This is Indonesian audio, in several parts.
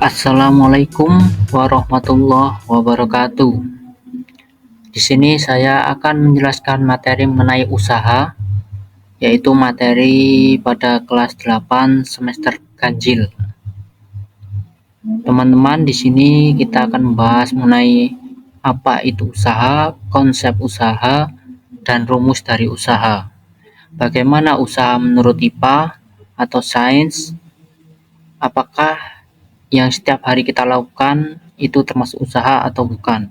Assalamualaikum warahmatullahi wabarakatuh. Di sini saya akan menjelaskan materi mengenai usaha, yaitu materi pada kelas 8 semester ganjil. Teman-teman, di sini kita akan membahas mengenai apa itu usaha, konsep usaha, dan rumus dari usaha. Bagaimana usaha menurut IPA atau sains? Apakah yang setiap hari kita lakukan itu termasuk usaha atau bukan?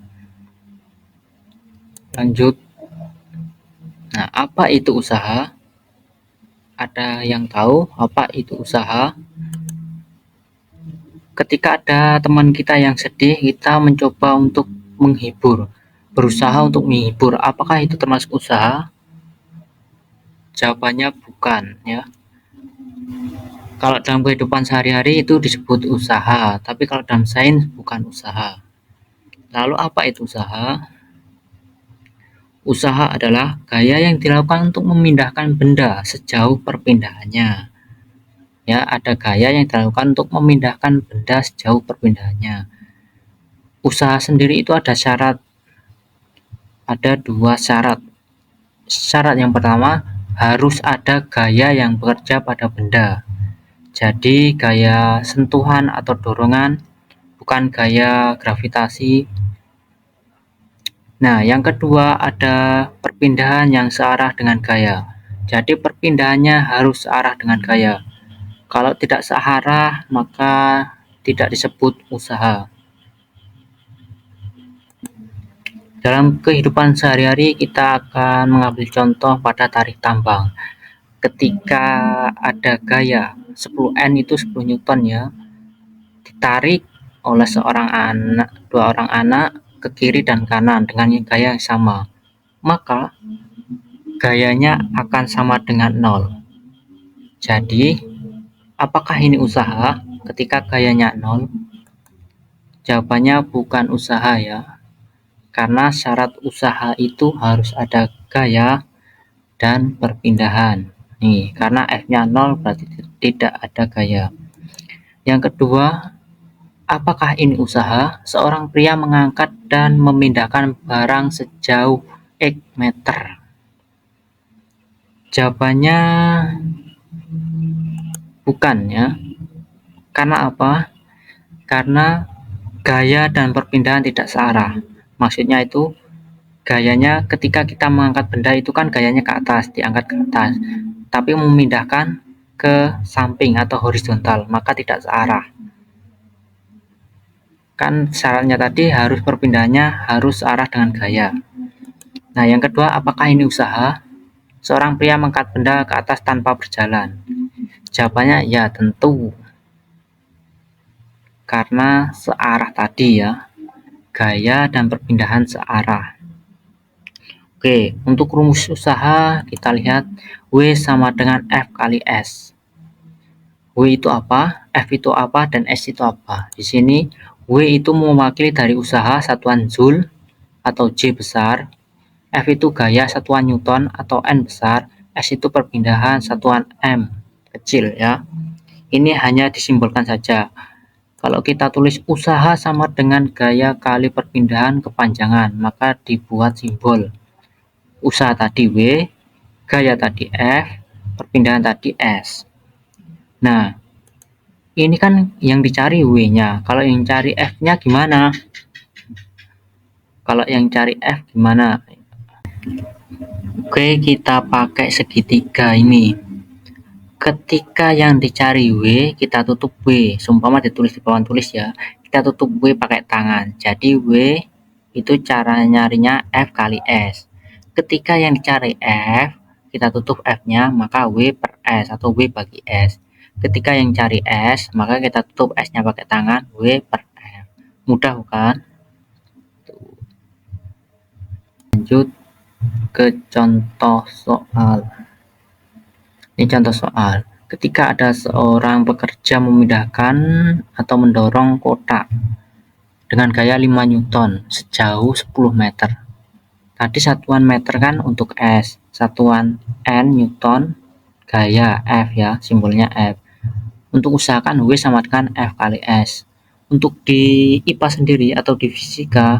Lanjut. Nah, apa itu usaha? Ada yang tahu apa itu usaha? Ketika ada teman kita yang sedih, kita mencoba untuk menghibur, berusaha untuk menghibur. Apakah itu termasuk usaha? Jawabannya bukan, ya. Kalau dalam kehidupan sehari-hari itu disebut usaha, tapi kalau dalam sains bukan usaha. Lalu apa itu usaha? Usaha adalah gaya yang dilakukan untuk memindahkan benda sejauh perpindahannya. Ya, ada gaya yang dilakukan untuk memindahkan benda sejauh perpindahannya. Usaha sendiri itu ada syarat. Ada 2 syarat. Syarat yang pertama, harus ada gaya yang bekerja pada benda. Jadi gaya sentuhan atau dorongan, bukan gaya gravitasi. Nah, yang kedua ada perpindahan yang searah dengan gaya. Jadi perpindahannya harus searah dengan gaya. Kalau tidak searah, maka tidak disebut usaha. Dalam kehidupan sehari-hari, kita akan mengambil contoh pada tarik tambang. Ketika ada gaya 10N itu 10 Newton, ya, ditarik oleh dua orang anak ke kiri dan kanan dengan gaya yang sama, maka gayanya akan sama dengan 0. Jadi, apakah ini usaha ketika gayanya 0? Jawabannya bukan usaha, ya. Karena syarat usaha itu harus ada gaya dan perpindahan. Nih, karena F-nya 0 berarti tidak ada gaya. Yang kedua, apakah ini usaha? Seorang pria mengangkat dan memindahkan barang sejauh X meter. Jawabannya bukan, ya. Karena apa? Karena gaya dan perpindahan tidak searah. Maksudnya itu gayanya ketika kita mengangkat benda itu kan gayanya ke atas, diangkat ke atas. Tapi memindahkan ke samping atau horizontal, maka tidak searah. Kan syaratnya tadi harus perpindahannya harus searah dengan gaya. Nah, yang kedua, apakah ini usaha? Seorang pria mengangkat benda ke atas tanpa berjalan. Jawabannya ya, tentu. Karena searah tadi, ya. Gaya dan perpindahan searah. Oke, untuk rumus usaha kita lihat W sama dengan F kali S. W itu apa, F itu apa, dan S itu apa. Di sini W itu mewakili dari usaha satuan Joule atau J besar, F itu gaya satuan Newton atau N besar, S itu perpindahan satuan M kecil, ya. Ini hanya disimbolkan saja. Kalau kita tulis usaha sama dengan gaya kali perpindahan kepanjangan, maka dibuat simbol. Usaha tadi W, gaya tadi F, perpindahan tadi S. Nah, ini kan yang dicari W-nya. Kalau yang cari F-nya gimana? Kalau yang cari F gimana? Oke, kita pakai segitiga ini. Ketika yang dicari W, kita tutup W. Seumpama ditulis di bawah tulis, ya. Kita tutup W pakai tangan. Jadi W itu cara nyarinya F kali S. Ketika yang dicari F, kita tutup F-nya, maka W per S atau W bagi S. Ketika yang cari S, maka kita tutup S-nya pakai tangan, W per F. Mudah bukan? Lanjut ke contoh soal. Ini contoh soal. Ketika ada seorang pekerja memindahkan atau mendorong kotak dengan gaya 5 Newton sejauh 10 meter. Tadi satuan meter kan untuk S, satuan N Newton, gaya F, ya, simbolnya F. Untuk usahakan W sama dengan F kali S. Untuk di IPA sendiri atau di fisika,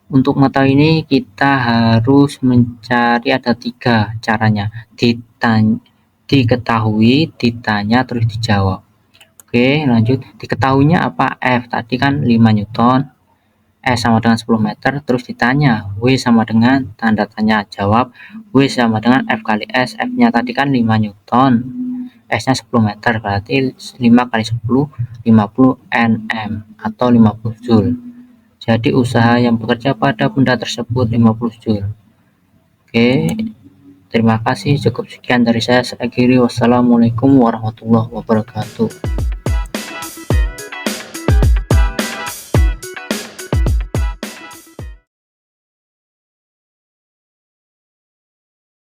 untuk mata ini kita harus mencari, ada 3 caranya, diketahui, ditanya, terus dijawab. Oke, lanjut. Diketahuinya apa? F tadi kan 5 Newton, S sama dengan 10 meter, terus ditanya, W sama dengan tanda tanya, jawab, W sama dengan F kali S, F-nya tadi kan 5 Newton, S-nya 10 meter, berarti 5 kali 10, 50 Nm atau 50 Joule. Jadi usaha yang bekerja pada benda tersebut 50 Joule. Oke, terima kasih. Cukup sekian dari saya. Saya akhiri. Wassalamualaikum warahmatullahi wabarakatuh.